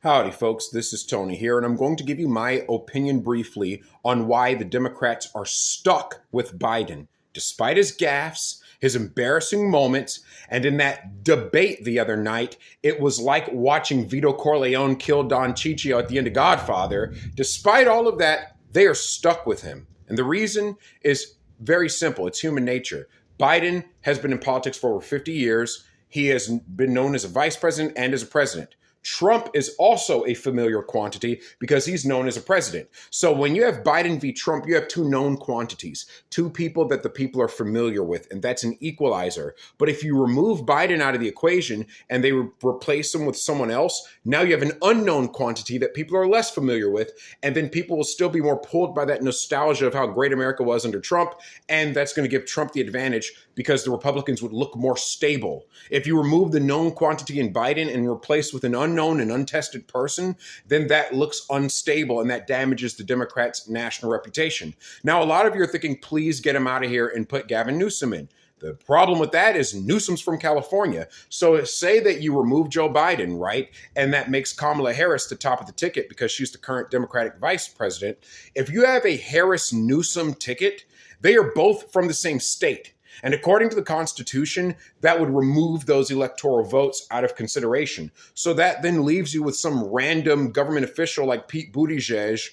Howdy, folks. This is Tony here, and I'm going to give you my opinion briefly on why the Democrats are stuck with Biden, despite his gaffes, his embarrassing moments, and in that debate the other night, it was like watching Vito Corleone kill Don Ciccio at the end of Godfather. Despite all of that, they are stuck with him. And the reason is very simple. It's human nature. Biden has been in politics for over 50 years. He has been known as a vice president and as a president. Trump is also a familiar quantity because he's known as a president. So when you have Biden v. Trump, you have two known quantities, two people that the people are familiar with, and that's an equalizer. But if you remove Biden out of the equation and they replace him with someone else, now you have an unknown quantity that people are less familiar with, and then people will still be more pulled by that nostalgia of how great America was under Trump, and that's going to give Trump the advantage because the Republicans would look more stable. If you remove the known quantity in Biden and replace with an unknown and untested person, then that looks unstable and that damages the Democrats' national reputation. Now, a lot of you are thinking, please get him out of here and put Gavin Newsom in. The problem with that is Newsom's from California. So say that you remove Joe Biden, right? And that makes Kamala Harris the top of the ticket because she's the current Democratic vice president. If you have a Harris-Newsom ticket, they are both from the same state. And according to the Constitution, that would remove those electoral votes out of consideration. So that then leaves you with some random government official like Pete Buttigieg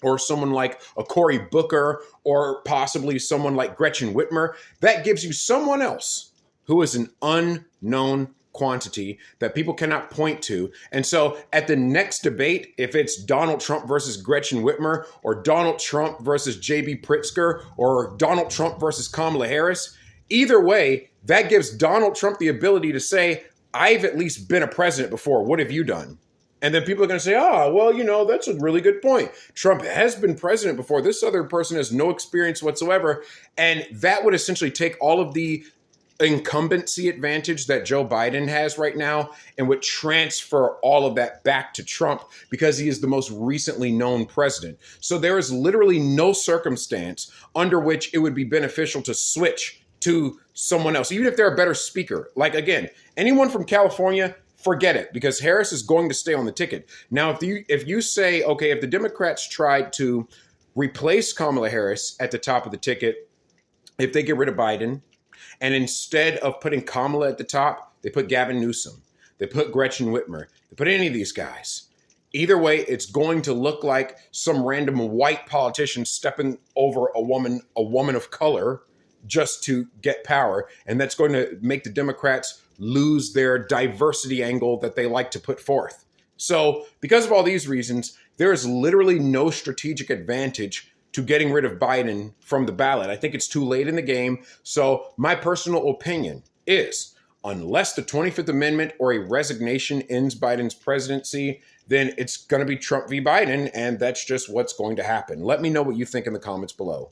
or someone like a Cory Booker or possibly someone like Gretchen Whitmer. That gives you someone else who is an unknown quantity that people cannot point to. And so at the next debate, if it's Donald Trump versus Gretchen Whitmer or Donald Trump versus J.B. Pritzker or Donald Trump versus Kamala Harris, either way, that gives Donald Trump the ability to say, I've at least been a president before. What have you done? And then people are going to say, well, that's a really good point. Trump has been president before. This other person has no experience whatsoever. And that would essentially take all of the incumbency advantage that Joe Biden has right now and would transfer all of that back to Trump because he is the most recently known president. So there is literally no circumstance under which it would be beneficial to switch to someone else, even if they're a better speaker. Like, again, anyone from California, forget it, because Harris is going to stay on the ticket. Now, if you say, okay, if the Democrats tried to replace Kamala Harris at the top of the ticket, if they get rid of Biden, and instead of putting Kamala at the top, they put Gavin Newsom. They put Gretchen Whitmer. They put any of these guys. Either way, it's going to look like some random white politician stepping over a woman of color just to get power. And that's going to make the Democrats lose their diversity angle that they like to put forth. So because of all these reasons, there is literally no strategic advantage to getting rid of Biden from the ballot. I think it's too late in the game. So my personal opinion is, unless the 25th Amendment or a resignation ends Biden's presidency, then it's going to be Trump v. Biden, and that's just what's going to happen. Let me know what you think in the comments below.